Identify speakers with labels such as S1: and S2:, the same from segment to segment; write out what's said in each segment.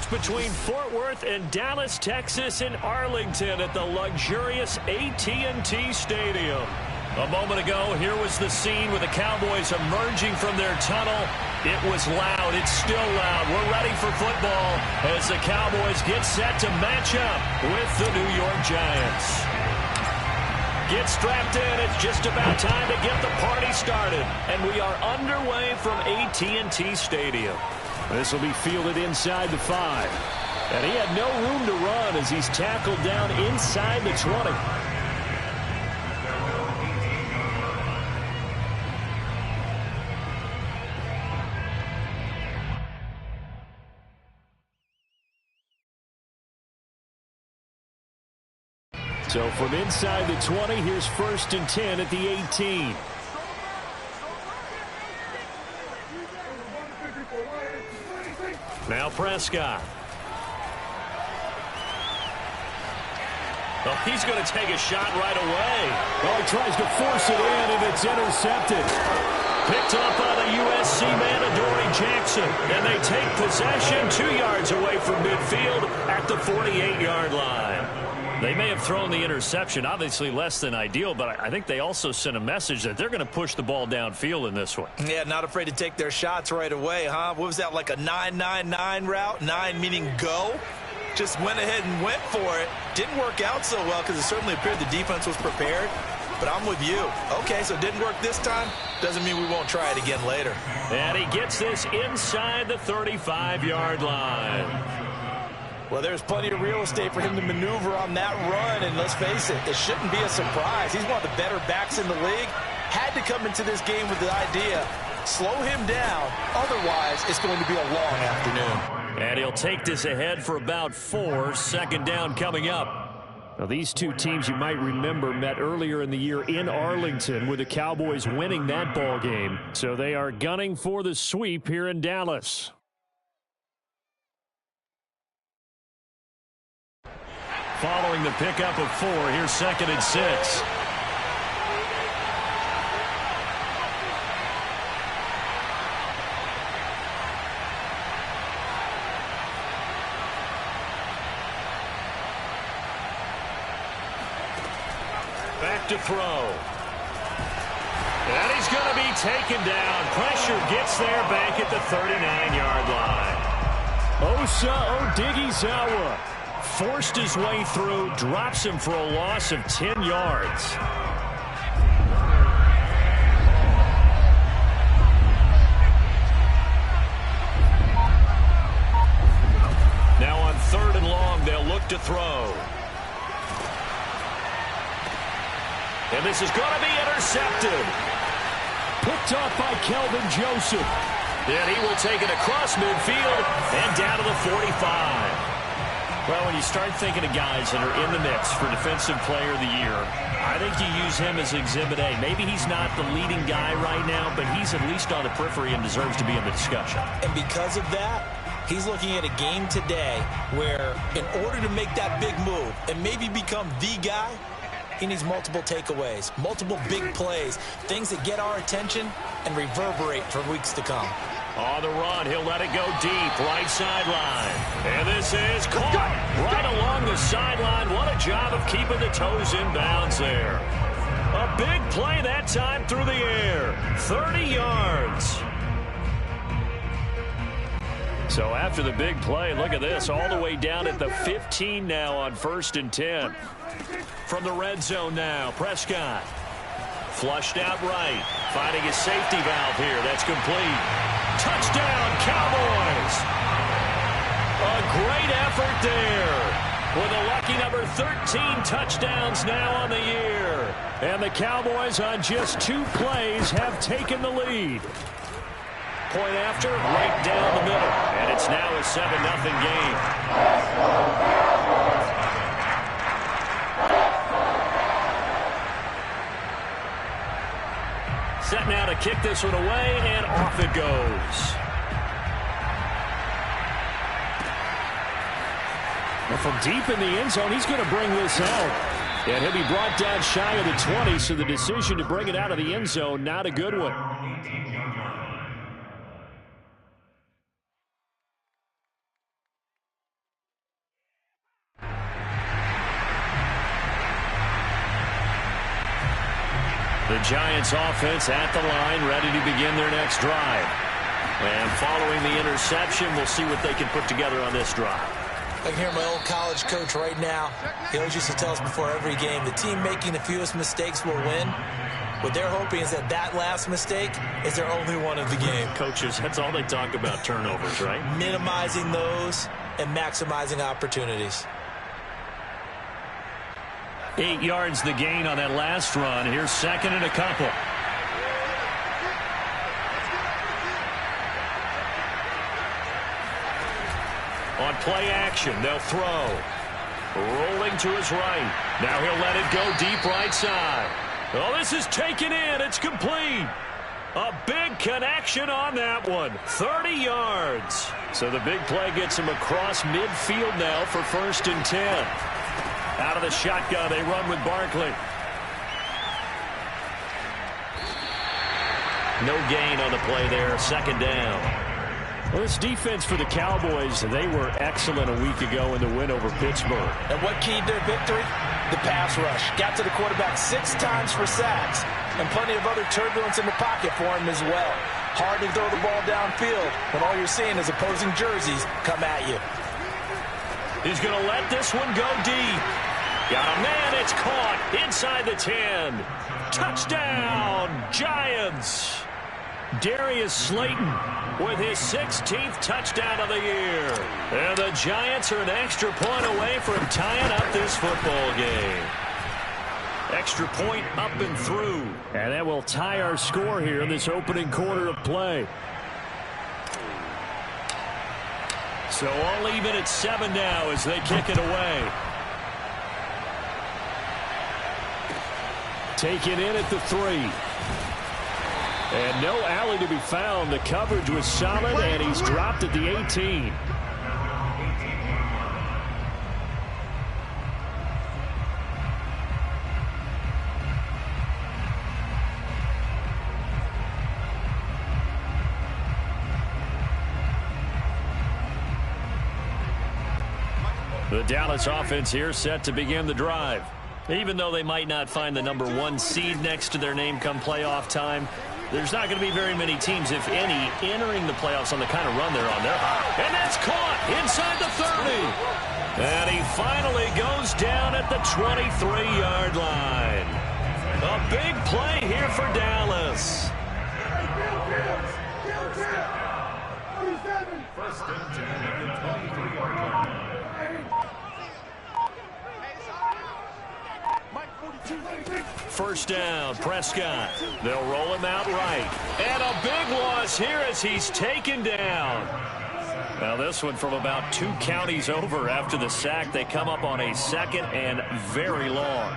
S1: match between Fort Worth and Dallas, Texas in Arlington at the luxurious AT&T Stadium. A moment ago, here was the scene with the Cowboys emerging from their tunnel. It was loud. It's still loud. We're ready for football as the Cowboys get set to match up with the New York Giants. Get strapped in. It's just about time to get the party started. And we are underway from AT&T Stadium. This will be fielded inside the 5. And he had no room to run as he's tackled down inside the 20. So from inside the 20, here's 1st and 10 at the 18. Now Prescott. Well, he's going to take a shot right away.
S2: Well, he tries to force it in, and it's intercepted.
S1: Picked up by the USC man, Adoree Jackson. And they take possession 2 yards away from midfield at the 48-yard line. They may have thrown the interception, obviously less than ideal, but I think they also sent a message that they're going to push the ball downfield in this one.
S3: Yeah, not afraid to take their shots right away, huh? What was that, like a 9-9-9 route? 9 meaning go? Just went ahead and went for it. Didn't work out so well because it certainly appeared the defense was prepared. But I'm with you. Okay, so it didn't work this time. Doesn't mean we won't try it again later.
S1: And he gets this inside the 35-yard line.
S3: Well, there's plenty of real estate for him to maneuver on that run, and let's face it, it shouldn't be a surprise. He's one of the better backs in the league. Had to come into this game with the idea, slow him down, otherwise it's going to be a long afternoon.
S1: And he'll take this ahead for about 4, 2nd down coming up. Now, these two teams you might remember met earlier in the year in Arlington with the Cowboys winning that ball game. So they are gunning for the sweep here in Dallas. Following the pickup of 4, here's 2nd and 6. Back to throw. And he's going to be taken down. Pressure gets there back at the 39-yard line. Osa Odighizuwa forced his way through, drops him for a loss of 10 yards. Now on 3rd and long, they'll look to throw. And this is going to be intercepted.
S2: Picked off by Kelvin Joseph.
S1: And he will take it across midfield and down to the 45. Well, when you start thinking of guys that are in the mix for Defensive Player of the Year, I think you use him as Exhibit A. Maybe he's not the leading guy right now, but he's at least on the periphery and deserves to be in the discussion.
S3: And because of that, he's looking at a game today where in order to make that big move and maybe become the guy, he needs multiple takeaways, multiple big plays, things that get our attention and reverberate for weeks to come.
S1: On the run, he'll let it go deep, right sideline. And this is caught right along the sideline. What a job of keeping the toes in bounds there. A big play that time through the air. 30 yards. So after the big play, look at this, all the way down at the 15 now on 1st and 10. From the red zone now, Prescott. Flushed out right, finding his safety valve here. That's complete. Touchdown, Cowboys! A great effort there with a lucky number 13 touchdowns now on the year. And the Cowboys on just 2 plays have taken the lead. Point after, right down the middle. And it's now a 7-0 game. Set now to kick this one away, and off it goes. Well, from deep in the end zone, he's going to bring this out. And he'll be brought down shy of the 20, so the decision to bring it out of the end zone, not a good one. The Giants offense at the line, ready to begin their next drive. And following the interception, we'll see what they can put together on this drive.
S3: I can hear my old college coach right now. He always used to tell us before every game, the team making the fewest mistakes will win. What they're hoping is that last mistake is their only one of the game.
S1: Coaches, that's all they talk about, turnovers, right?
S3: Minimizing those and maximizing opportunities.
S1: 8 yards the gain on that last run. Here's second and a couple. On play action, they'll throw. Rolling to his right. Now he'll let it go deep right side. Oh, this is taken in. It's complete. A big connection on that one. 30 yards. So the big play gets him across midfield now for 1st and 10. Out of the shotgun, they run with Barkley. No gain on the play there. 2nd down. Well, this defense for the Cowboys, they were excellent a week ago in the win over Pittsburgh.
S3: And what keyed their victory? The pass rush. Got to the quarterback 6 times for sacks. And plenty of other turbulence in the pocket for him as well. Hard to throw the ball downfield when all you're seeing is opposing jerseys come at you.
S1: He's going to let this one go deep. Got a man, it's caught inside the 10. Touchdown, Giants. Darius Slayton with his 16th touchdown of the year. And the Giants are an extra point away from tying up this football game. Extra point up and through. And that will tie our score here in this opening quarter of play. So all even at 7 now as they kick it away. Taken in at the 3. And no alley to be found. The coverage was solid, and he's dropped at the 18. The Dallas offense here set to begin the drive. Even though they might not find the #1 seed next to their name come playoff time, there's not going to be very many teams, if any, entering the playoffs on the kind of run they're on. They're hot. And that's caught inside the 30. And he finally goes down at the 23-yard line. A big play here for Dallas.
S2: First and 10 at the 23-yard line.
S1: First down, Prescott. They'll roll him out right. And a big loss here as he's taken down. Now this one from about 2 counties over after the sack. They come up on a 2nd and very long.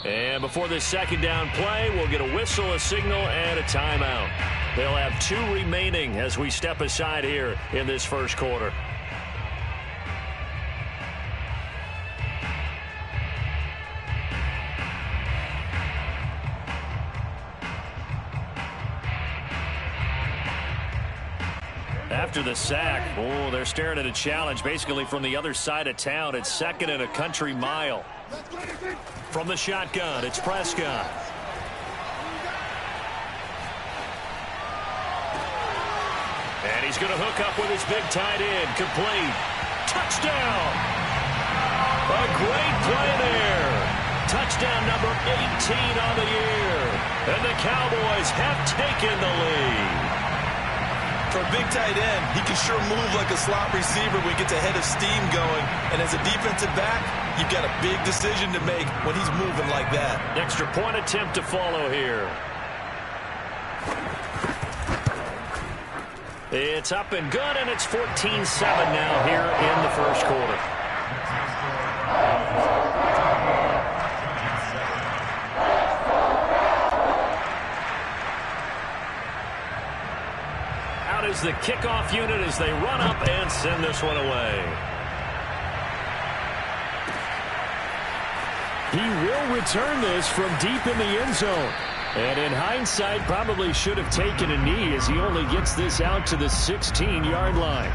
S1: And before this 2nd down play, we'll get a whistle, a signal, and a timeout. They'll have 2 remaining as we step aside here in this first quarter. After the sack, oh, they're staring at a challenge basically from the other side of town. It's 2nd and a country mile. From the shotgun, it's Prescott. And he's going to hook up with his big tight end. Complete. Touchdown. A great play there. Touchdown number 18 on the year. And the Cowboys have taken the lead.
S3: For a big tight end, he can sure move like a slot receiver when he gets a head of steam going. And as a defensive back, you've got a big decision to make when he's moving like that.
S1: Extra point attempt to follow here. It's up and good, and it's 14-7 now here in the first quarter. Out is the kickoff unit as they run up and send this one away. He will return this from deep in the end zone. And in hindsight, probably should have taken a knee as he only gets this out to the 16-yard line.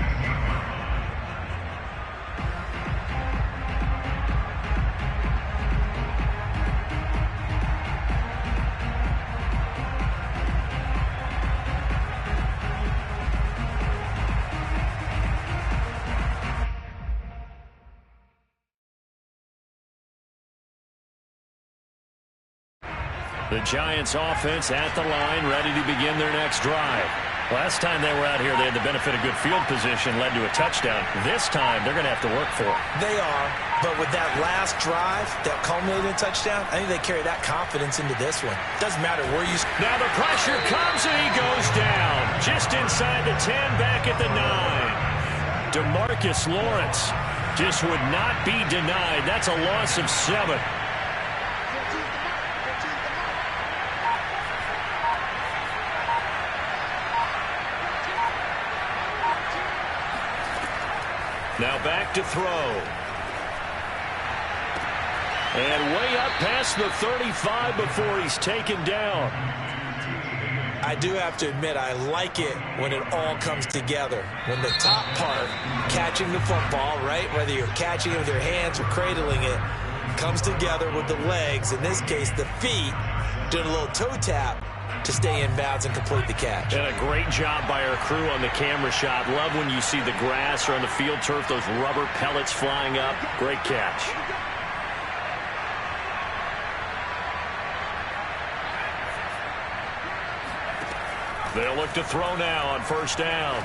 S1: The Giants offense at the line, ready to begin their next drive. Last time they were out here, they had the benefit of good field position, led to a touchdown. This time, they're going to have to work for it.
S3: They are, but with that last drive that culminated in a touchdown, I think they carry that confidence into this one. Doesn't matter where you...
S1: Now the pressure comes and he goes down. Just inside the 10, back at the 9. DeMarcus Lawrence just would not be denied. That's a loss of 7. Now back to throw. And way up past the 35 before he's taken down.
S3: I do have to admit, I like it when it all comes together. When the top part, catching the football, right, whether you're catching it with your hands or cradling it, comes together with the legs, in this case the feet, doing a little toe tap to stay in bounds and complete the catch.
S1: And a great job by our crew on the camera shot. Love when you see the grass or on the field turf, those rubber pellets flying up. Great catch. They'll look to throw now on first down.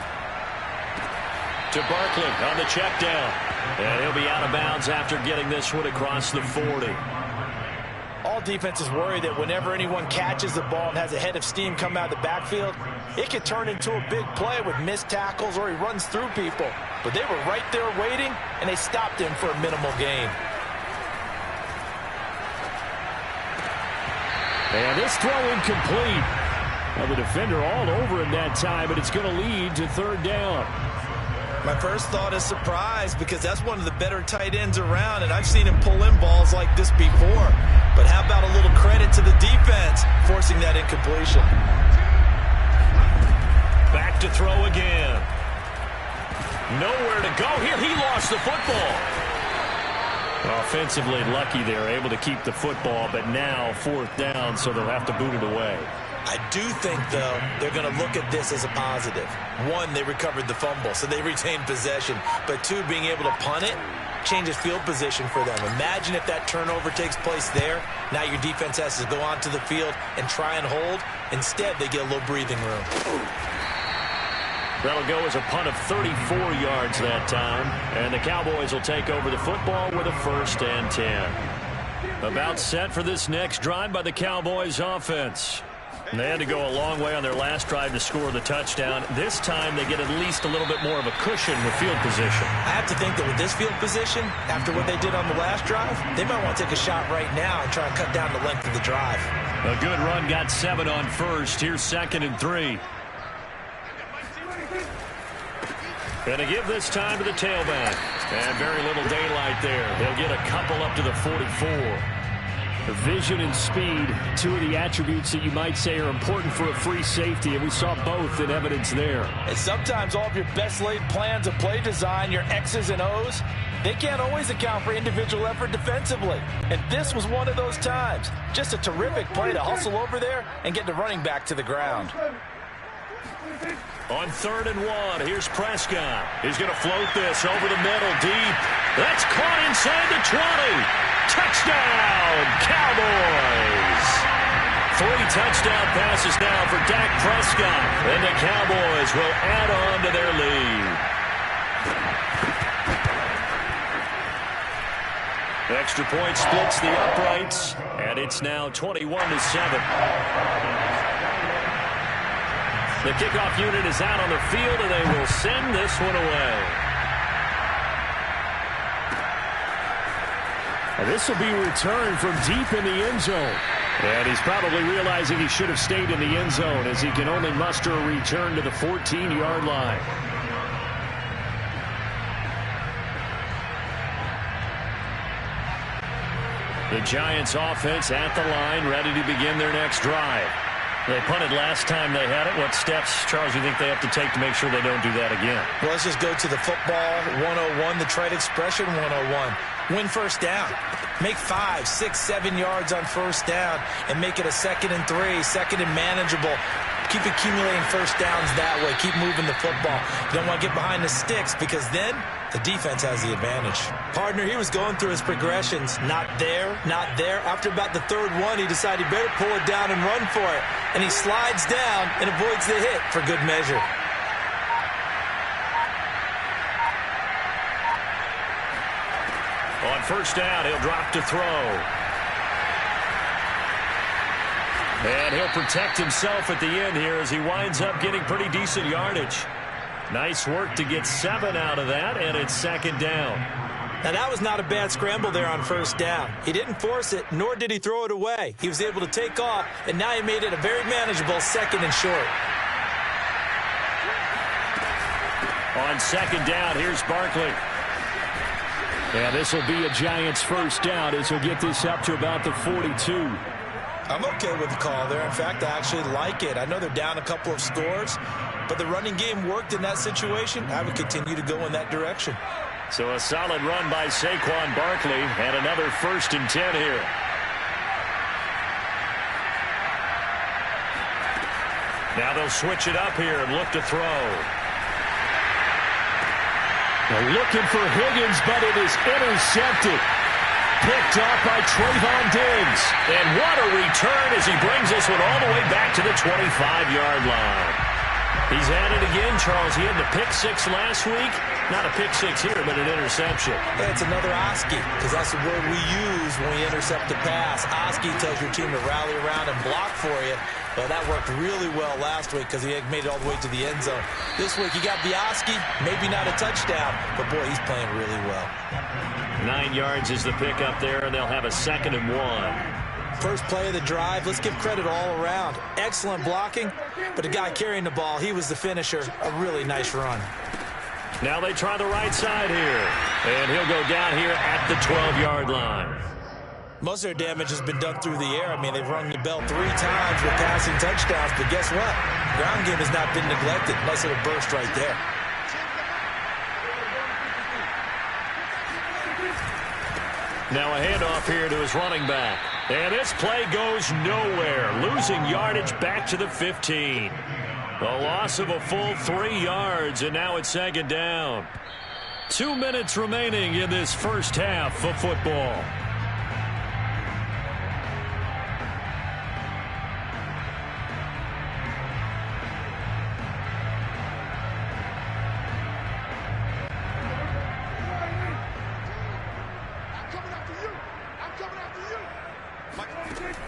S1: To Barkley on the check down. And he'll be out of bounds after getting this one across the 40.
S3: All defenses worry that whenever anyone catches the ball and has a head of steam come out of the backfield, it could turn into a big play with missed tackles or he runs through people. But they were right there waiting, and they stopped him for a minimal gain.
S2: And this throw incomplete. Well, the defender all over him that time, but it's going to lead to third down.
S3: My first thought is surprise, because that's one of the better tight ends around, and I've seen him pull in balls like this before. But how about a little credit to the defense forcing that incompletion?
S1: Back to throw again. Nowhere to go here. He lost the football. Offensively lucky they're able to keep the football, but now fourth down, so they'll have to boot it away.
S3: I do think, though, they're going to look at this as a positive. One, they recovered the fumble, so they retained possession. But two, being able to punt it changes field position for them. Imagine if that turnover takes place there. Now your defense has to go onto the field and try and hold. Instead, they get a little breathing room.
S1: That'll go as a punt of 34 yards that time. And the Cowboys will take over the football with a 1st and 10. About set for this next drive by the Cowboys offense. And they had to go a long way on their last drive to score the touchdown. This time they get at least a little bit more of a cushion with field position.
S3: I have to think that with this field position, after what they did on the last drive, they might want to take a shot right now and try and cut down the length of the drive.
S1: A good run got 7 on first. Here's 2nd and 3. Going to give this time to the tailback. And very little daylight there. They'll get a couple up to the 44.
S2: Vision and speed, two of the attributes that you might say are important for a free safety, and we saw both in evidence there.
S3: And sometimes all of your best laid plans of play design, your X's and O's, they can't always account for individual effort defensively. And this was one of those times. Just a terrific play to hustle over there and get the running back to the ground.
S1: On 3rd and 1, here's Prescott. He's going to float this over the middle, deep. That's caught inside the 20. Touchdown, Cowboys! 3 touchdown passes now for Dak Prescott. And the Cowboys will add on to their lead. Extra point splits the uprights, and it's now 21-7. The kickoff unit is out on the field, and they will send this one away.
S2: And this will be returned from deep in the end zone. And he's probably realizing he should have stayed in the end zone as he can only muster a return to the 14-yard line.
S1: The Giants offense at the line, ready to begin their next drive. They punted last time they had it. What steps, Charles, do you think they have to take to make sure they don't do that again?
S3: Well, let's just go to the football 101, the trade expression 101. Win first down. Make 5, 6, 7 yards on first down and make it a 2nd and 3, 2nd and manageable. keep accumulating first downs that way. Keep moving the football. You don't want to get behind the sticks because then the defense has the advantage. Partner, he was going through his progressions. Not there, not there. After about the third one, he decided he better pull it down and run for it. And he slides down and avoids the hit for good measure.
S1: On first down, he'll drop to throw. And he'll protect himself at the end here as he winds up getting pretty decent yardage. Nice work to get 7 out of that, and it's second down.
S3: Now, that was not a bad scramble there on first down. He didn't force it, nor did he throw it away. He was able to take off, and now he made it a very manageable second and short.
S1: On second down, here's Barkley.
S2: Yeah, this will be a Giants first down as he'll get this up to about the 42.
S3: I'm okay with the call there. In fact, I actually like it. I know they're down a couple of scores, but the running game worked in that situation. I would continue to go in that direction.
S1: So a solid run by Saquon Barkley and another 1st and 10 here. Now they'll switch it up here and look to throw.
S2: They're looking for Higgins, but it is intercepted. Picked up by Trayvon Diggs.
S1: And what a return as he brings this one all the way back to the 25-yard line. He's at it again, Charles. He had the pick 6 last week. Not a pick 6 here, but an interception.
S3: Yeah, it's another Oski, because that's the word we use when we intercept a pass. Oski tells your team to rally around and block for you. Well, that worked really well last week because he had made it all the way to the end zone. This week, you got the Oski, maybe not a touchdown, but boy, he's playing really well.
S1: 9 yards is the pick up there, and they'll have a 2nd and 1.
S3: First play of the drive, let's give credit all around. Excellent blocking, but the guy carrying the ball, he was the finisher. A really nice run.
S1: Now they try the right side here, and he'll go down here at the 12-yard line.
S3: Most of their damage has been done through the air. I mean, they've rung the bell 3 times with passing touchdowns, but guess what? Ground game has not been neglected. Nice little burst right there.
S1: Now a handoff here to his running back. And this play goes nowhere, losing yardage back to the 15. A loss of a full 3 yards, and now it's 2nd down. 2 minutes remaining in this first half of football.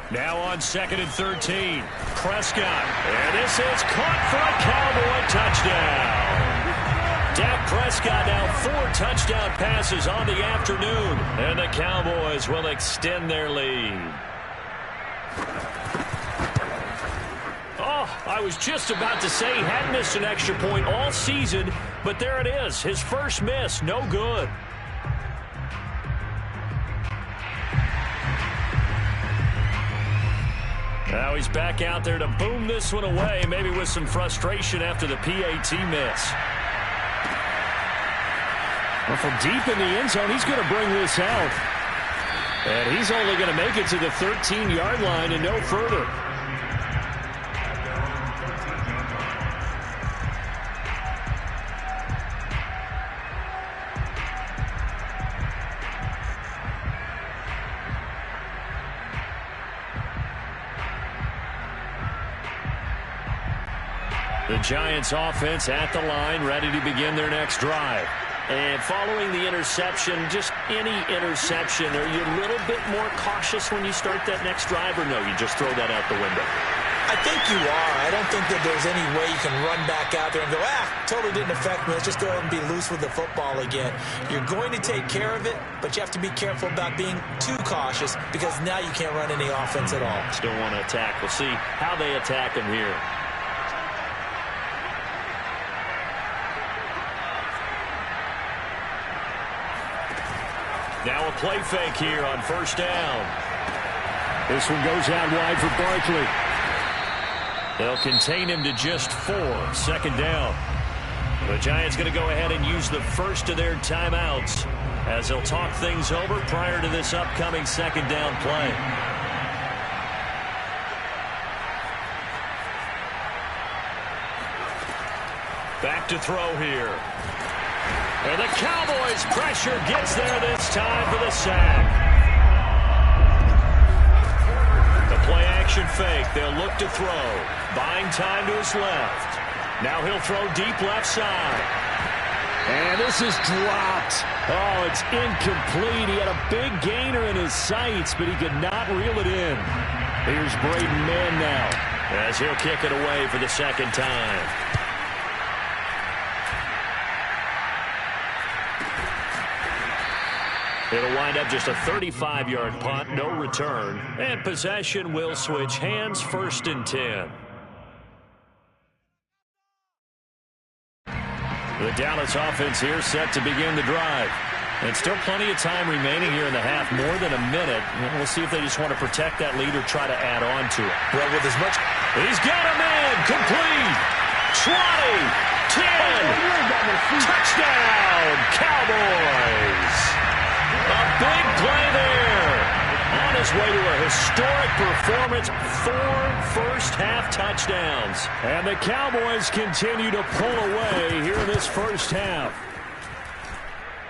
S1: Now on 2nd and 13. Prescott. And this is caught for a Cowboy touchdown. Dak Prescott now 4 touchdown passes on the afternoon. And the Cowboys will extend their lead. Oh, I was just about to say he hadn't missed an extra point all season, but there it is. His first miss, no good. Now he's back out there to boom this one away, maybe with some frustration after the PAT miss.
S2: Well, from deep in the end zone, he's going to bring this out. And he's only going to make it to the 13-yard line and no further.
S1: The Giants offense at the line, ready to begin their next drive. And following the interception, just any interception, are you a little bit more cautious when you start that next drive, or no, you just throw that out the window?
S3: I think you are. I don't think that there's any way you can run back out there and go, totally didn't affect me. Let's just go ahead and be loose with the football again. You're going to take care of it, but you have to be careful about being too cautious because now you can't run any offense at all.
S1: Still want to attack. We'll see how they attack him here. Now a play fake here on first down.
S2: This one goes out wide for Barkley.
S1: They'll contain him to just 4. 2nd down. The Giants going to go ahead and use the first of their timeouts as they'll talk things over prior to this upcoming 2nd down play. Back to throw here. And the Cowboys' pressure gets there this time for the sack. The play-action fake. They'll look to throw. Buying time to his left. Now he'll throw deep left side.
S2: And this is dropped. Oh, it's incomplete. He had a big gainer in his sights, but he could not reel it in. Here's Braden Mann now,
S1: as he'll kick it away for the second time. It'll wind up just a 35-yard punt, no return. And possession will switch hands, 1st and 10. The Dallas offense here set to begin the drive. And still plenty of time remaining here in the half, more than a minute. We'll see if they just want to protect that lead or try to add on to it.
S3: Well, with as much...
S1: He's got a man, complete, 20, 10, touchdown, Cowboys. A big play there. On his way to a historic performance, 4 first-half touchdowns.
S2: And the Cowboys continue to pull away here in this first half.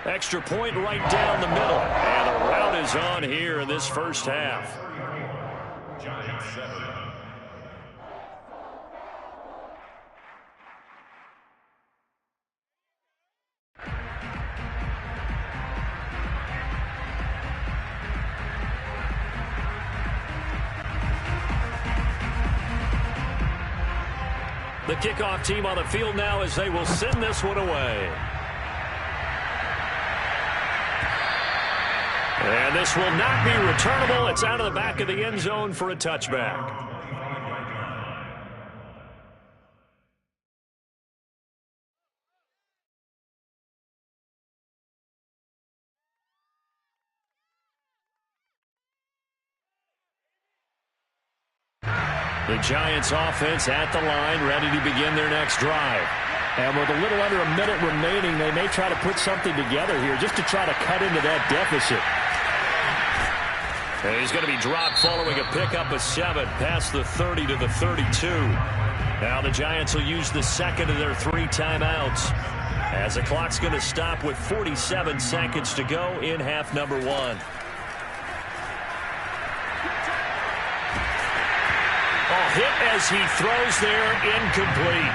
S1: Extra point right down the middle. And the route is on here in this first half. The kickoff team on the field now as they will send this one away. And this will not be returnable. It's out of the back of the end zone for a touchback. The Giants offense at the line, ready to begin their next drive. And with a little under a minute remaining, they may try to put something together here just to try to cut into that deficit. And he's going to be dropped following a pickup of 7 past the 30 to the 32. Now the Giants will use the second of their 3 timeouts as the clock's going to stop with 47 seconds to go in half number 1. Hit as he throws there, incomplete.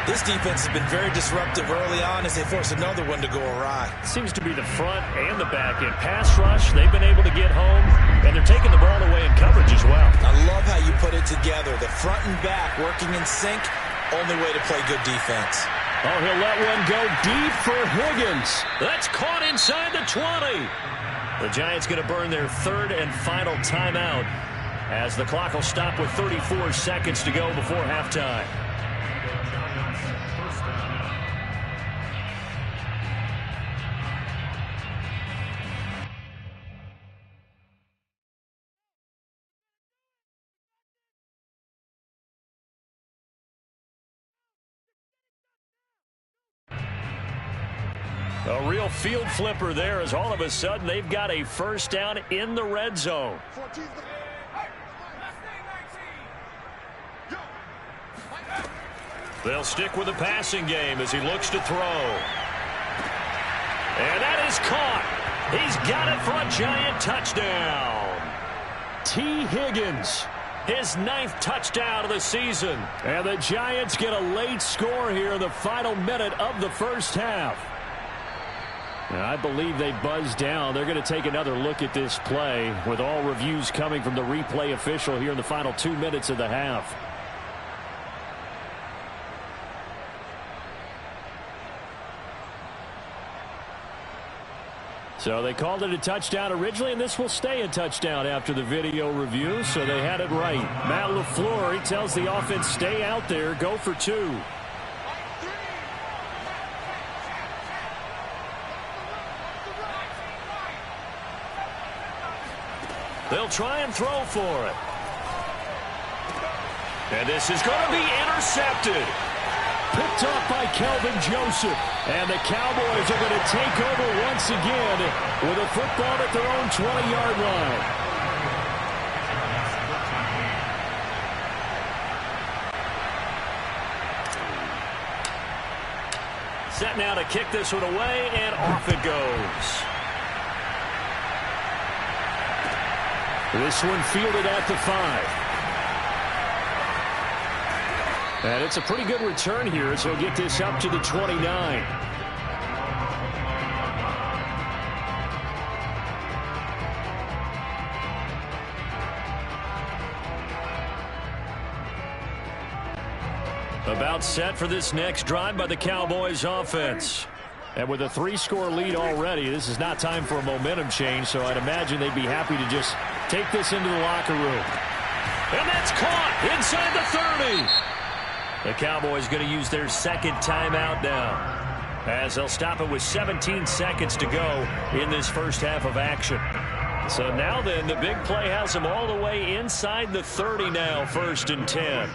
S3: This defense has been very disruptive early on as they force another one to go awry.
S1: Seems to be the front and the back end. Pass rush, they've been able to get home, and they're taking the ball away in coverage as well.
S3: I love how you put it together. The front and back working in sync, only way to play good defense.
S2: Oh, he'll let one go deep for Higgins.
S1: That's caught inside the 20. The Giants going to burn their 3rd and final timeout, as the clock will stop with 34 seconds to go before halftime. A real field flipper there, as all of a sudden they've got a first down in the red zone. They'll stick with the passing game as he looks to throw. And that is caught. He's got it for a Giant touchdown.
S2: T. Higgins.
S1: His 9th touchdown of the season.
S2: And the Giants get a late score here in the final minute of the first half. And I believe they buzzed down. They're going to take another look at this play with all reviews coming from the replay official here in the final 2 minutes of the half. So they called it a touchdown originally, and this will stay a touchdown after the video review, so they had it right. Matt LaFleur, he tells the offense, stay out there, go for 2.
S1: They'll try and throw for it. And this is going to be intercepted.
S2: Picked off by Kelvin Joseph. And the Cowboys are going to take over once again with a football at their own 20-yard line.
S1: Set now to kick this one away, and off it goes. This one fielded at the 5. And it's a pretty good return here as he'll get this up to the 29. About set for this next drive by the Cowboys offense. And with a 3-score lead already, this is not time for a momentum change, so I'd imagine they'd be happy to just take this into the locker room. And that's caught inside the 30. The Cowboys going to use their second timeout now, as they'll stop it with 17 seconds to go in this first half of action. So now then, the big play has them all the way inside the 30 now, 1st and 10.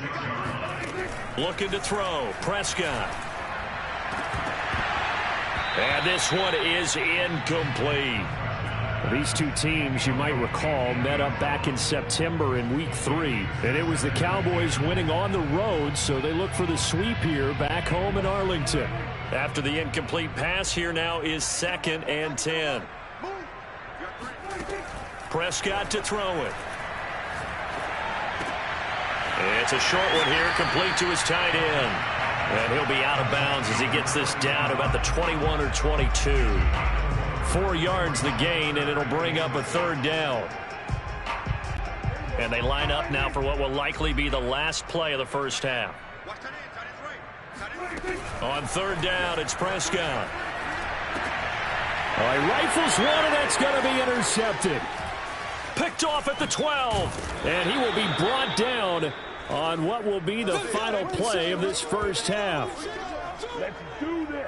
S1: Looking to throw, Prescott. And this one is incomplete. These two teams, you might recall, met up back in September in Week 3. And it was the Cowboys winning on the road, so they look for the sweep here back home in Arlington. After the incomplete pass, here now is 2nd and 10. Prescott to throw it. It's a short one here, complete to his tight end. And he'll be out of bounds as he gets this down to about the 21 or 22. 4 yards the gain, and it'll bring up a 3rd down. And they line up now for what will likely be the last play of the first half. On 3rd down, it's Prescott. All right, rifles one, and that's going to be intercepted. Picked off at the 12, and he will be brought down on what will be the final play of this first half.
S4: Let's do this.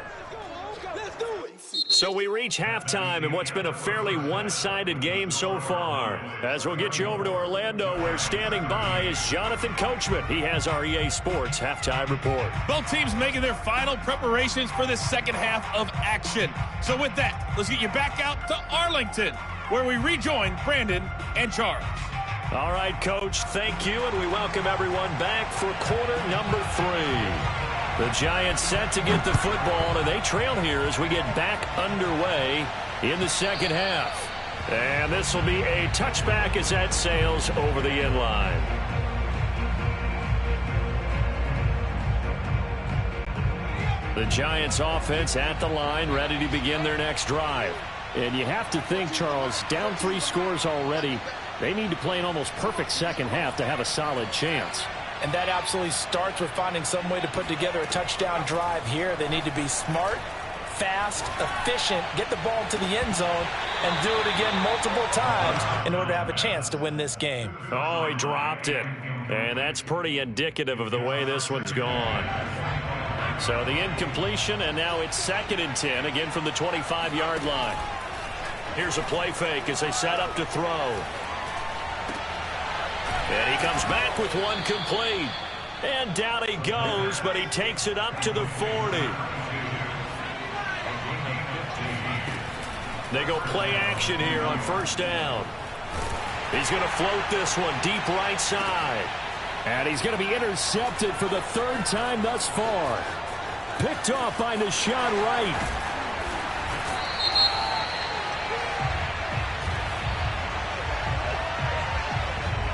S4: Let's do it.
S1: So we reach halftime in what's been a fairly one-sided game so far. As we'll get you over to Orlando, where standing by is Jonathan Coachman. He has our EA Sports halftime report.
S5: Both teams making their final preparations for the second half of action. So with that, let's get you back out to Arlington, where we rejoin Brandon and Charles.
S1: All right, Coach, thank you, and we welcome everyone back for quarter number 3. The Giants set to get the football, and they trail here as we get back underway in the second half. And this will be a touchback as that sails over the end line. The Giants offense at the line, ready to begin their next drive. And you have to think, Charles, down 3 scores already. They need to play an almost perfect second half to have a solid chance.
S3: And that absolutely starts with finding some way to put together a touchdown drive here. They need to be smart, fast, efficient, get the ball to the end zone, and do it again multiple times in order to have a chance to win this game.
S1: Oh, he dropped it. And that's pretty indicative of the way this one's gone. So the incompletion, and now it's 2nd and 10, again from the 25-yard line. Here's a play fake as they set up to throw. And he comes back with one complete. And down he goes, but he takes it up to the 40. They go play action here on 1st down. He's going to float this one deep right side.
S2: And he's going to be intercepted for the 3rd time thus far. Picked off by Deshaun Wright.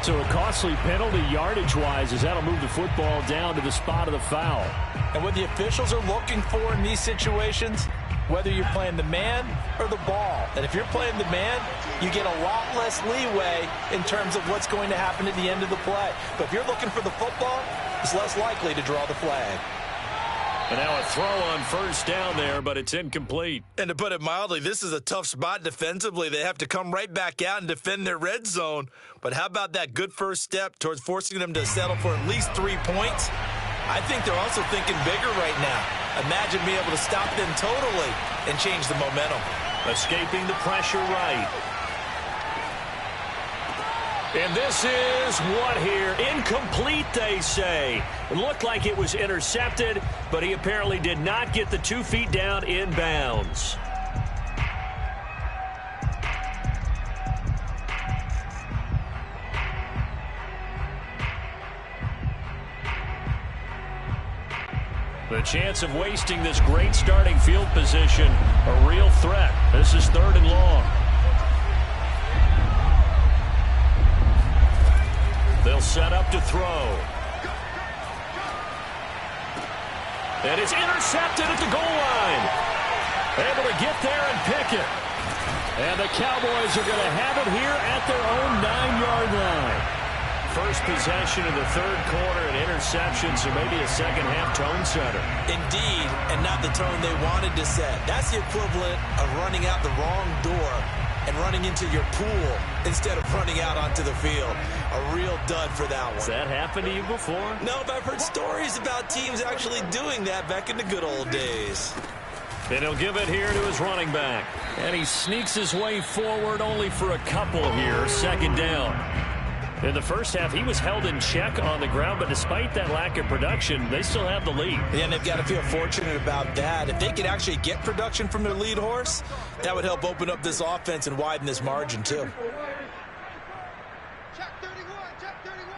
S2: So a costly penalty yardage-wise, as that'll move the football down to the spot of the foul.
S3: And what the officials are looking for in these situations, whether you're playing the man or the ball. And if you're playing the man, you get a lot less leeway in terms of what's going to happen at the end of the play. But if you're looking for the football, it's less likely to draw the flag.
S1: And now a throw on 1st down there, but it's incomplete.
S3: And to put it mildly, this is a tough spot defensively. They have to come right back out and defend their red zone. But how about that good first step towards forcing them to settle for at least 3 points? I think they're also thinking bigger right now. Imagine being able to stop them totally and change the momentum.
S1: Escaping the pressure right. And this is what here? Incomplete, they say. It looked like it was intercepted, but he apparently did not get the 2 feet down in bounds.
S2: The chance of wasting this great starting field position, a real threat. This is 3rd and long. They'll set up to throw. And it's intercepted at the goal line. Able to get there and pick it. And the Cowboys are going to have it here at their own 9-yard line. First possession of the 3rd quarter, an interception, so maybe a second-half tone setter.
S3: Indeed, and not the tone they wanted to set. That's the equivalent of running out the wrong door and running into your pool instead of running out onto the field. A real dud for that one.
S2: Has that happened to you before?
S3: No, but I've heard stories about teams actually doing that back in the good old days.
S2: And he'll give it here to his running back. And he sneaks his way forward only for a couple here, 2nd down. In the first half, he was held in check on the ground, but despite that lack of production, they still have the lead.
S3: Yeah, and they've got to feel fortunate about that. If they could actually get production from their lead horse, that would help open up this offense and widen this margin, too.
S4: Check 31, check 31.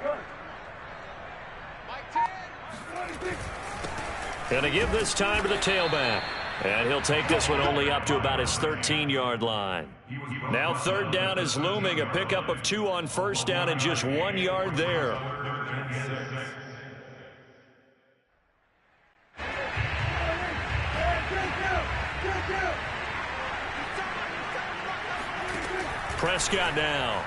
S4: Good. Mike 10.
S2: And to give this time to the tailback. And he'll take this one only up to about his 13-yard line. Now 3rd down is looming. A pickup of 2 on 1st down and just 1 yard there. Prescott now.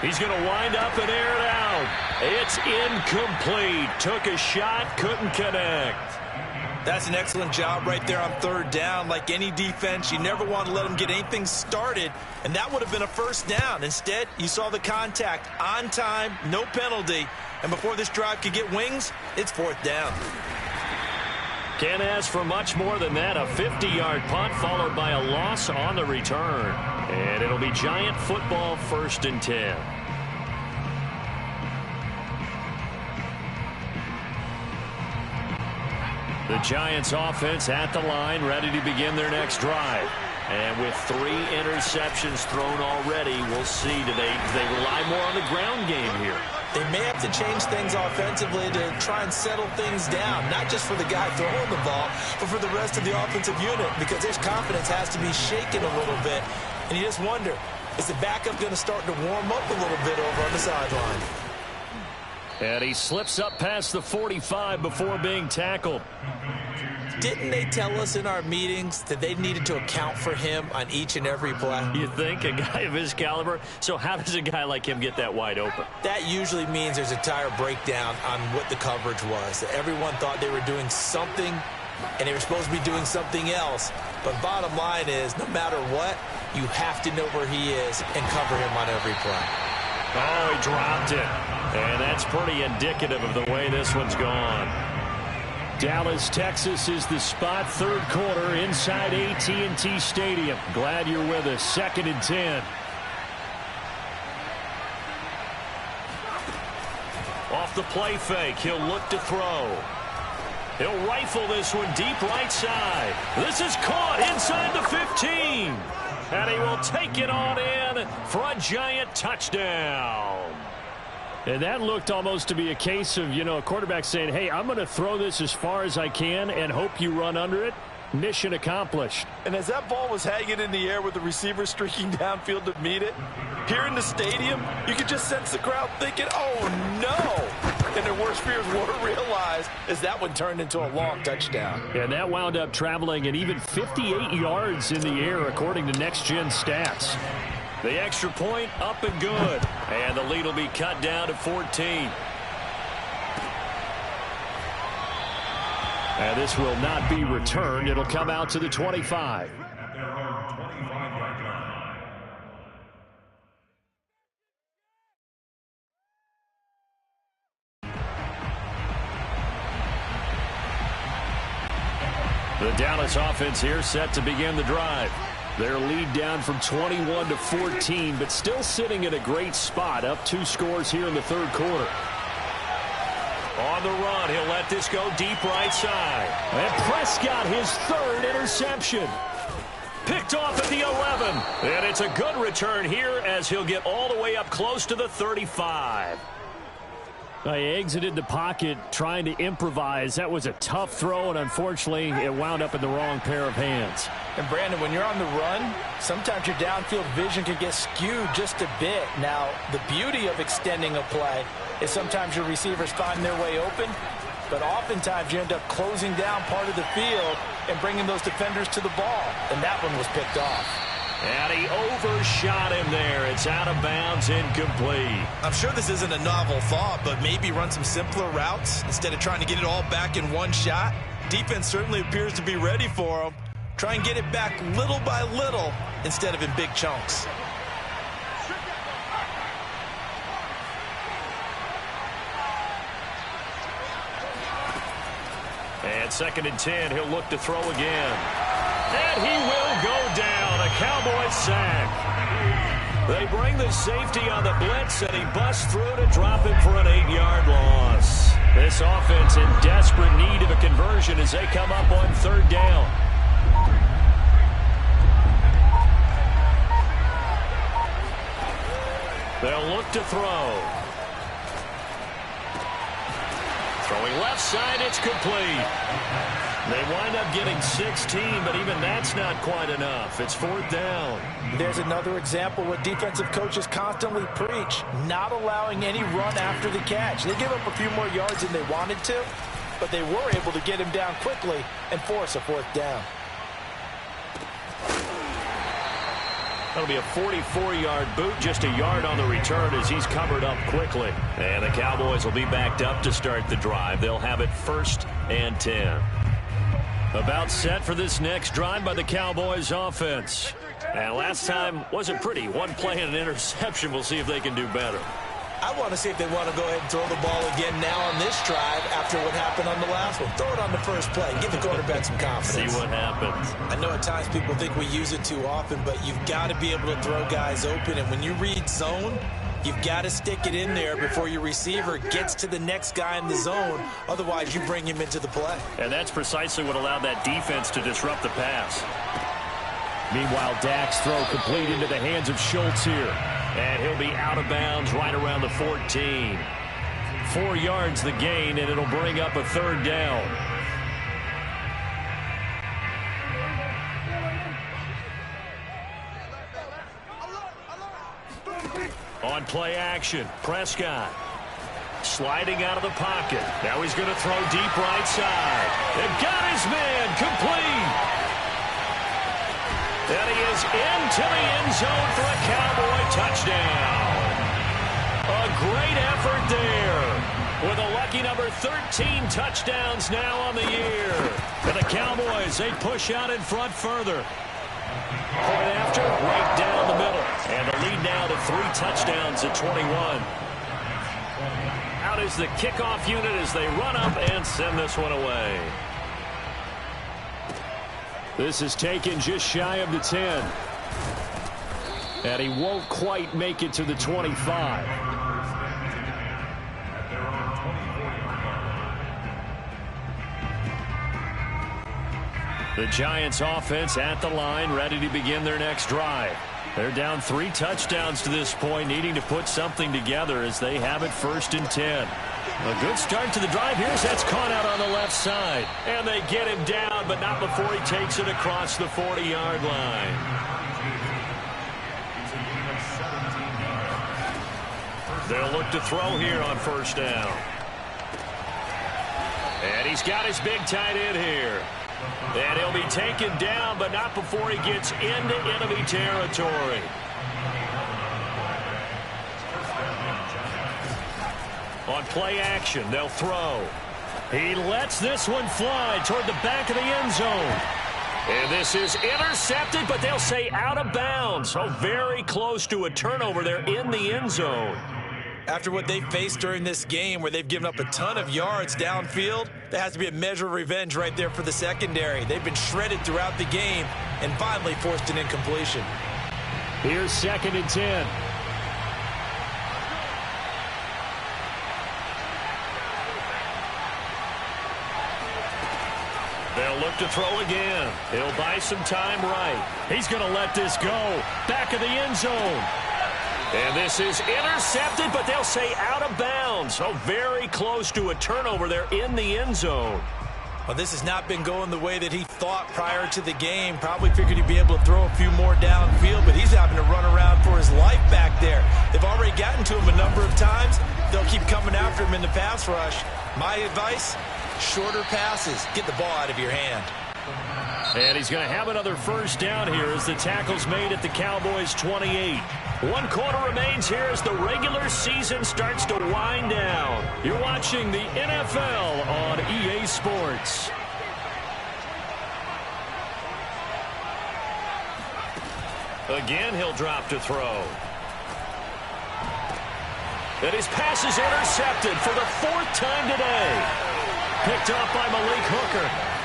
S2: He's going to wind up and air it out. It's incomplete. Took a shot, couldn't connect.
S3: That's an excellent job right there on 3rd down. Like any defense, you never want to let them get anything started, and that would have been a 1st down. Instead, you saw the contact on time, no penalty, and before this drive could get wings, it's 4th down.
S2: Can't ask for much more than that. A 50-yard punt followed by a loss on the return. And it'll be Giant football, 1st and 10. The Giants offense at the line, ready to begin their next drive. And with 3 interceptions thrown already, we'll see. Do they rely more on the ground game here?
S3: They may have to change things offensively to try and settle things down, not just for the guy throwing the ball, but for the rest of the offensive unit, because their confidence has to be shaken a little bit. And you just wonder, is the backup going to start to warm up a little bit over on the sideline?
S2: And he slips up past the 45 before being tackled.
S3: Didn't they tell us in our meetings that they needed to account for him on each and every play?
S2: You think? A guy of his caliber? So how does a guy like him get that wide open?
S3: That usually means there's a tire breakdown on what the coverage was. Everyone thought they were doing something, and they were supposed to be doing something else. But bottom line is, no matter what, you have to know where he is and cover him on every play.
S2: Oh, he dropped it. And that's pretty indicative of the way this one's gone. Dallas, Texas is the spot. 3rd quarter inside AT&T Stadium. Glad you're with us. 2nd and 10. Off the play fake, he'll look to throw. He'll rifle this one deep right side. This is caught inside the 15. And he will take it on in for a Giant touchdown. And that looked almost to be a case of, a quarterback saying, hey, I'm going to throw this as far as I can and hope you run under it. Mission accomplished.
S3: And as that ball was hanging in the air with the receiver streaking downfield to meet it, here in the stadium, you could just sense the crowd thinking, oh, no. And their worst fears were realized as that one turned into a long touchdown.
S2: And that wound up traveling an even 58 yards in the air, according to Next Gen stats. The extra point up and good. And the lead will be cut down to 14. And this will not be returned. It'll come out to the 25. The Dallas offense here set to begin the drive. Their lead down from 21 to 14, but still sitting in a great spot, up 2 scores here in the 3rd quarter. On the run, he'll let this go deep right side. And Prescott, his 3rd interception. Picked off at the 11.
S1: one. And it's a good return here as he'll get all the way up close to the 35.
S2: He exited the pocket trying to improvise. That was a tough throw, and unfortunately, it wound up in the wrong pair of hands.
S6: And, Brandon, when you're on the run, sometimes your downfield vision can get skewed just a bit. Now, the beauty of extending a play is sometimes your receivers find their way open, but oftentimes you end up closing down part of the field and bringing those defenders to the ball, and that one was picked off.
S1: And he overshot him there. It's out of bounds, incomplete.
S3: I'm sure this isn't a novel thought, but maybe run some simpler routes instead of trying to get it all back in one shot. Defense certainly appears to be ready for him. Try and get it back little by little instead of in big chunks.
S1: And 2nd and 10, he'll look to throw again. And he will go down. A Cowboys sack. They bring the safety on the blitz, and he busts through to drop him for an 8-yard loss. This offense in desperate need of a conversion as they come up on 3rd down. They'll look to throw. Throwing left side, it's complete. They wind up getting 16, but even that's not quite enough. It's 4th down.
S6: There's another example what defensive coaches constantly preach, not allowing any run after the catch. They gave up a few more yards than they wanted to, but they were able to get him down quickly and force a 4th down.
S1: That'll be a 44-yard boot, just a yard on the return as he's covered up quickly. And the Cowboys will be backed up to start the drive. They'll have it 1st and 10. About set for this next drive by the Cowboys offense. And last time wasn't pretty. One play and an interception. We'll see if they can do better.
S3: I want to see if they want to go ahead and throw the ball again now on this drive after what happened on the last one. Throw it on the first play. Give the quarterback some confidence.
S1: See what happens.
S3: I know at times people think we use it too often, but you've got to be able to throw guys open. And when you read zone, you've got to stick it in there before your receiver gets to the next guy in the zone. Otherwise, you bring him into the play.
S1: And that's precisely what allowed that defense to disrupt the pass.
S2: Meanwhile, Dak's throw complete into the hands of Schultz here.
S1: And he'll be out of bounds right around the 14. 4 yards the gain, and it'll bring up a 3rd down. On play action, Prescott sliding out of the pocket. Now he's going to throw deep right side. They've got his man complete. And he is into the end zone for a Cowboy touchdown. A great effort there. With a lucky number 13 touchdowns now on the year. And the Cowboys, they push out in front further. Point after, right down the middle. And the lead now to 3 touchdowns at 21. Out is the kickoff unit as they run up and send this one away.
S2: This is taken just shy of the 10. And he won't quite make it to the 25.
S1: The Giants offense at the line, ready to begin their next drive. They're down 3 touchdowns to this point, needing to put something together as they have it 1st and 10. A good start to the drive. Here's that's caught out on the left side. And they get him down, but not before he takes it across the 40-yard line. They'll look to throw here on 1st down. And he's got his big tight end here. And he'll be taken down, but not before he gets into enemy territory. On play action, they'll throw. He lets this one fly toward the back of the end zone. And this is intercepted, but they'll say out of bounds. So very close to a turnover there in the end zone.
S3: After what they faced during this game where they've given up a ton of yards downfield, there has to be a measure of revenge right there for the secondary. They've been shredded throughout the game and finally forced an incompletion.
S2: Here's 2nd and 10.
S1: They'll look to throw again. He'll buy some time right. He's going to let this go. Back of the end zone. And this is intercepted, but they'll say out of bounds. So very close to a turnover there in the end zone.
S3: Well, this has not been going the way that he thought prior to the game. Probably figured he'd be able to throw a few more downfield, but he's having to run around for his life back there. They've already gotten to him a number of times. They'll keep coming after him in the pass rush. My advice, shorter passes. Get the ball out of your hand.
S1: And he's going to have another first down here as the tackle's made at the Cowboys' 28. 1 quarter remains here as the regular season starts to wind down. You're watching the NFL on EA Sports. Again, he'll drop to throw. And his pass is intercepted for the 4th time today. Picked up by Malik Hooker.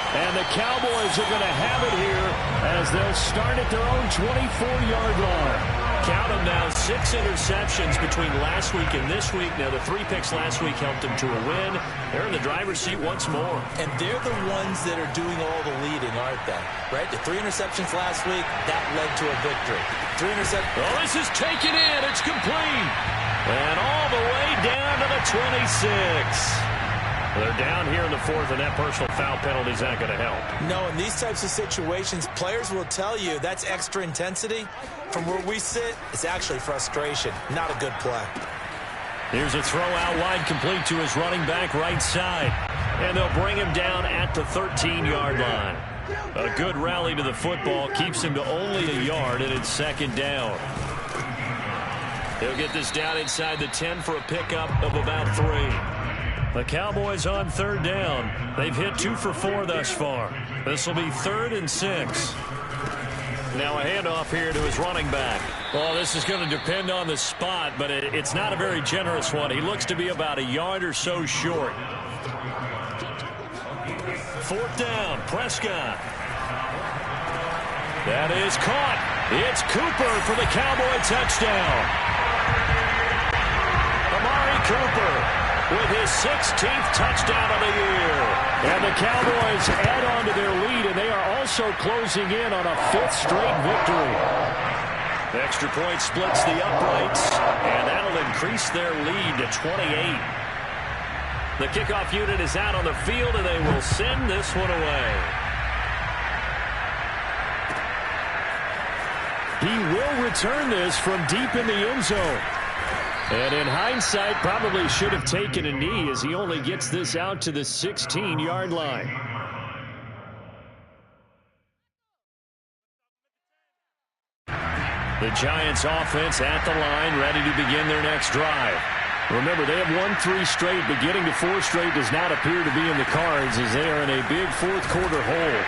S1: And the Cowboys are going to have it here as they'll start at their own 24-yard line. Count them now, 6 interceptions between last week and this week. Now, the 3 picks last week helped them to a win. They're in the driver's seat once more.
S3: And they're the ones that are doing all the leading, aren't they? Right? The 3 interceptions last week, that led to a victory. 3 interceptions.
S1: Oh, this is taken in. It's complete. And all the way down to the 26. They're down here in the 4th, and that personal foul penalty is not going to help.
S3: No, in these types of situations, players will tell you that's extra intensity. From where we sit, it's actually frustration. Not a good play.
S1: Here's a throw out wide, complete to his running back right side. And they'll bring him down at the 13-yard line. A good rally to the football keeps him to only a yard, and it's 2nd down. He'll get this down inside the 10 for a pickup of about 3. The Cowboys on 3rd down. They've hit 2 for 4 thus far. This will be 3rd and 6. Now a handoff here to his running back. Well, this is going to depend on the spot, but it's not a very generous one. He looks to be about a yard or so short. 4th down, Prescott. That is caught. It's Cooper for the Cowboy touchdown. Amari Cooper with his 16th touchdown of the year. And the Cowboys add on to their lead, and they are also closing in on a 5th straight victory. The extra point splits the uprights, and that'll increase their lead to 28. The kickoff unit is out on the field, and they will send this one away. He will return this from deep in the end zone. And in hindsight, probably should have taken a knee as he only gets this out to the 16-yard line. The Giants offense at the line, ready to begin their next drive. Remember, they have won 3 straight, but getting to 4 straight does not appear to be in the cards as they are in a big 4th quarter hole.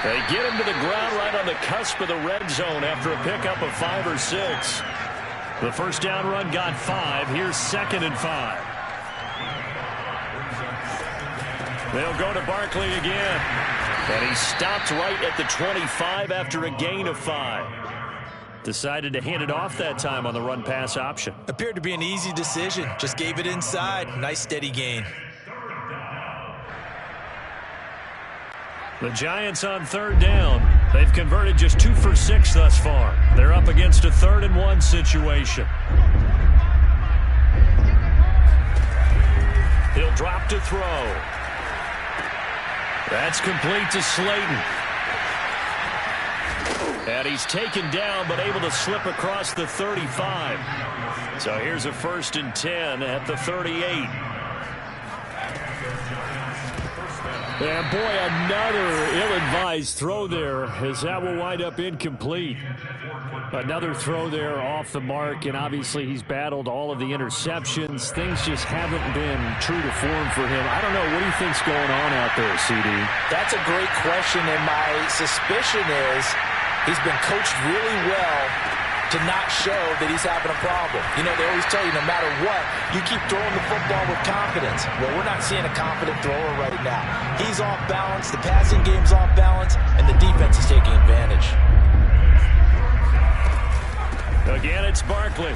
S1: They get him to the ground right on the cusp of the red zone after a pickup of 5 or 6. The first down run got 5. Here's 2nd and 5. They'll go to Barkley again. And he stopped right at the 25 after a gain of 5. Decided to hand it off that time on the run-pass option.
S3: Appeared to be an easy decision. Just gave it inside. Nice steady gain.
S1: The Giants on 3rd down. They've converted just 2 for 6 thus far. They're up against a 3rd and 1 situation. He'll drop to throw. That's complete to Slayton. And he's taken down but able to slip across the 35. So here's a 1st and 10 at the 38. And boy, another ill-advised throw there as that will wind up incomplete. Another throw there off the mark, and obviously he's battled all of the interceptions. Things just haven't been true to form for him. I don't know. What do you think's going on out there, CD?
S6: That's a great question, and my suspicion is he's been coached really well to not show that he's having a problem. You know, they always tell you no matter what, you keep throwing the football with confidence. Well, we're not seeing a confident thrower right now. He's off balance, the passing game's off balance, and the defense is taking advantage.
S1: Again, it's Barkley.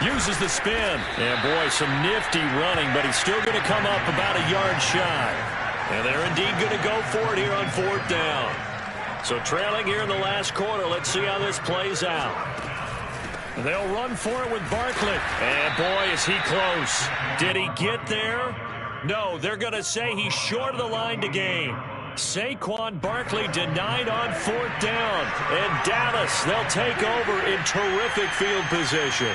S1: Uses the spin. And boy, some nifty running, but he's still going to come up about a yard shy. And they're indeed going to go for it here on 4th down. So trailing here in the last quarter. Let's see how this plays out. They'll run for it with Barkley. And boy, is he close. Did he get there? No, they're going to say he's short of the line to gain. Saquon Barkley denied on 4th down. And Dallas, they'll take over in terrific field position.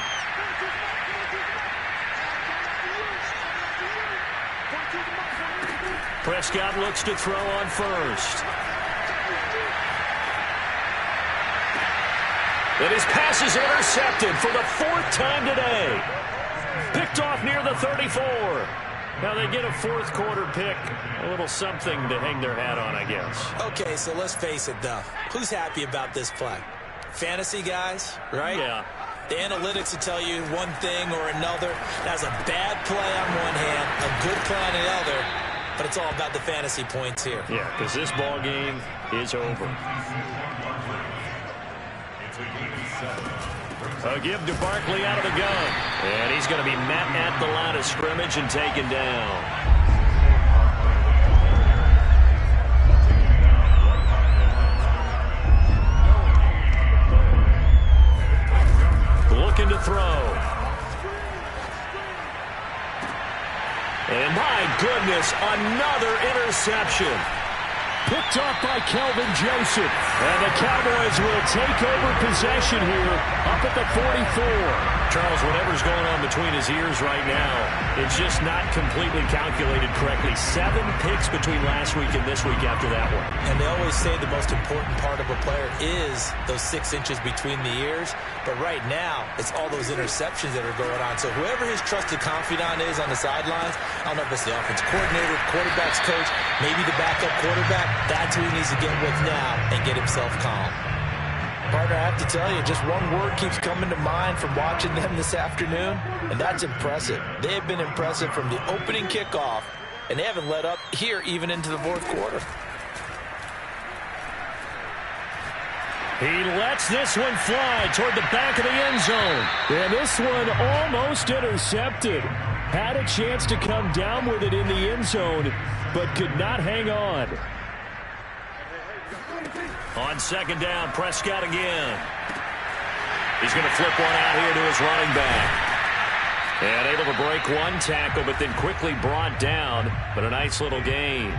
S1: Prescott looks to throw on first. And his pass is intercepted for the 4th time today. Picked off near the 34. Now they get a 4th quarter pick. A little something to hang their hat on, I guess.
S3: Okay, so let's face it, though. Who's happy about this play? Fantasy guys, right?
S1: Yeah.
S3: The analytics will tell you one thing or another. That's a bad play on one hand, a good play on the other. But it's all about the fantasy points here.
S1: Yeah, because this ball game is over. A give to Barkley out of the gun. And he's going to be met at the line of scrimmage and taken down. Looking to throw. And my goodness, another interception. Picked off by Kelvin Joseph. And the Cowboys will take over possession here up at the 44. Charles, whatever's going on between his ears right now, it's just not completely calculated correctly. 7 picks between last week and this week after that one.
S3: And they always say the most important part of a player is those 6 inches between the ears. But right now, it's all those interceptions that are going on. So whoever his trusted confidant is on the sidelines, I don't know if it's the offense coordinator, quarterback's coach, maybe the backup quarterback, that's who he needs to get with now and get himself calm.
S6: Partner, I have to tell you, just one word keeps coming to mind from watching them this afternoon, and that's impressive. They have been impressive from the opening kickoff, and they haven't let up here even into the 4th quarter.
S2: He lets this one fly toward the back of the end zone. And this one almost intercepted. Had a chance to come down with it in the end zone, but could not hang on.
S1: On 2nd down, Prescott again. He's going to flip one out here to his running back. And able to break one tackle, but then quickly brought down. But a nice little gain.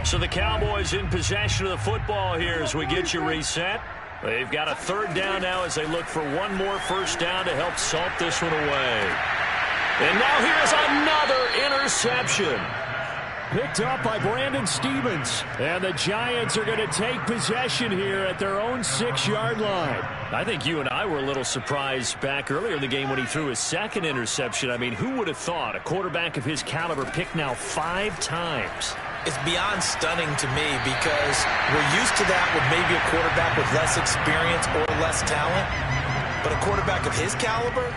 S1: So the Cowboys in possession of the football here as we get you reset. They've got a 3rd down now as they look for one more 1st down to help salt this one away. And now here's another interception.
S2: Picked up by Brandon Stevens. And the Giants are going to take possession here at their own 6-yard line.
S1: I think you and I were a little surprised back earlier in the game when he threw his 2nd interception. I mean, who would have thought a quarterback of his caliber picked now 5 times?
S3: It's beyond stunning to me because we're used to that with maybe a quarterback with less experience or less talent. But a quarterback of his caliber,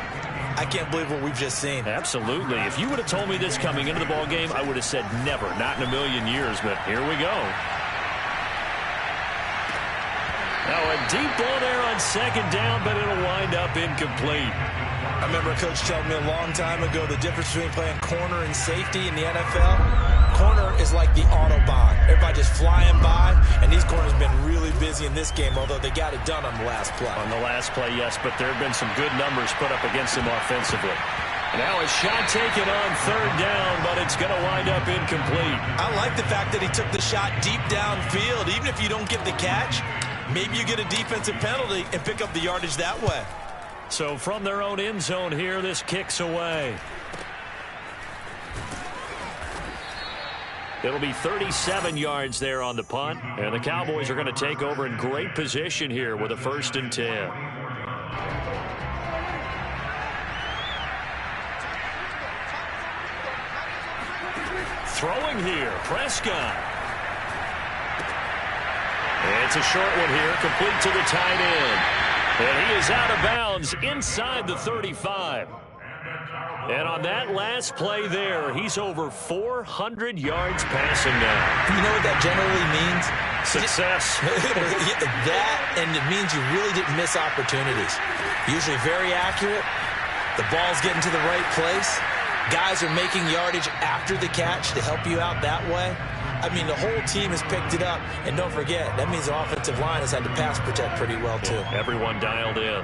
S3: I can't believe what we've just seen.
S1: Absolutely. If you would have told me this coming into the ball game, I would have said never, not in a million years. But here we go. Now a deep ball there on 2nd down, but it'll wind up incomplete.
S3: I remember a coach telling me a long time ago the difference between playing corner and safety in the NFL. Corner is like the Autobahn. Everybody just flying by, and these corners have been really busy in this game, although they got it done on the last play.
S1: On the last play, yes, but there have been some good numbers put up against them offensively. Now a shot taken on 3rd down, but it's going to wind up incomplete.
S3: I like the fact that he took the shot deep downfield. Even if you don't get the catch, maybe you get a defensive penalty and pick up the yardage that way.
S1: So from their own end zone here, this kicks away. It'll be 37 yards there on the punt. And the Cowboys are going to take over in great position here with a 1st and 10. Throwing here, Prescott. It's a short one here, complete to the tight end. And he is out of bounds inside the 35. And on that last play there, he's over 400 yards passing now.
S3: You know what that generally means?
S1: Success.
S3: That, and it means you really didn't miss opportunities. Usually very accurate. The ball's getting to the right place. Guys are making yardage after the catch to help you out that way. I mean, the whole team has picked it up. And don't forget, that means the offensive line has had to pass protect pretty well, too.
S1: Yeah, everyone dialed in.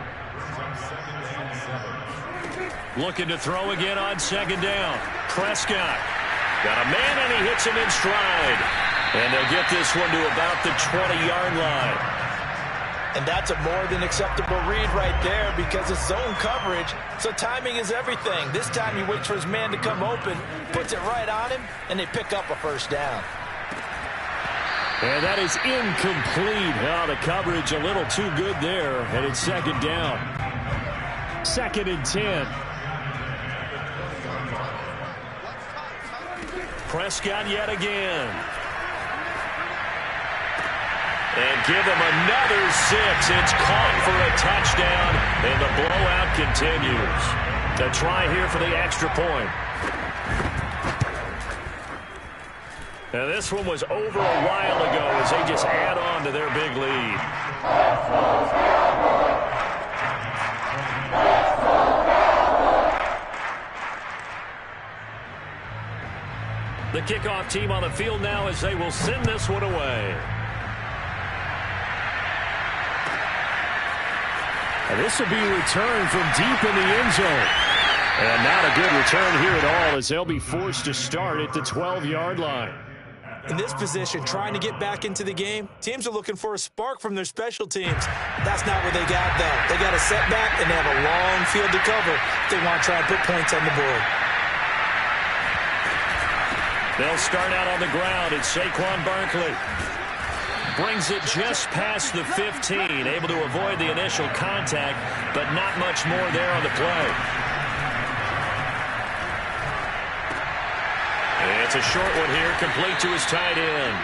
S1: Looking to throw again on second down. Prescott got a man, and he hits him in stride. And they'll get this one to about the 20-yard line.
S6: And that's a more than acceptable read right there because it's zone coverage, so timing is everything. This time he waits for his man to come open, puts it right on him, and they pick up a first down.
S2: And that is incomplete. Oh, the coverage a little too good there, and it's second down. 2nd and 10.
S1: Prescott yet again. And give him another 6. It's caught for a touchdown, and the blowout continues. To try here for the extra point. Now this one was over a while ago as they just add on to their big lead. The kickoff team on the field now as they will send this one away.
S2: And this will be a return from deep in the end zone. And not a good return here at all as they'll be forced to start at the 12-yard line.
S3: In this position, trying to get back into the game, teams are looking for a spark from their special teams. That's not what they got, though. They got a setback, and they have a long field to cover if they want to try and put points on the board.
S1: They'll start out on the ground. It's Saquon Barkley. Brings it just past the 15. Able to avoid the initial contact, but not much more there on the play. And it's a short one here, complete to his tight end.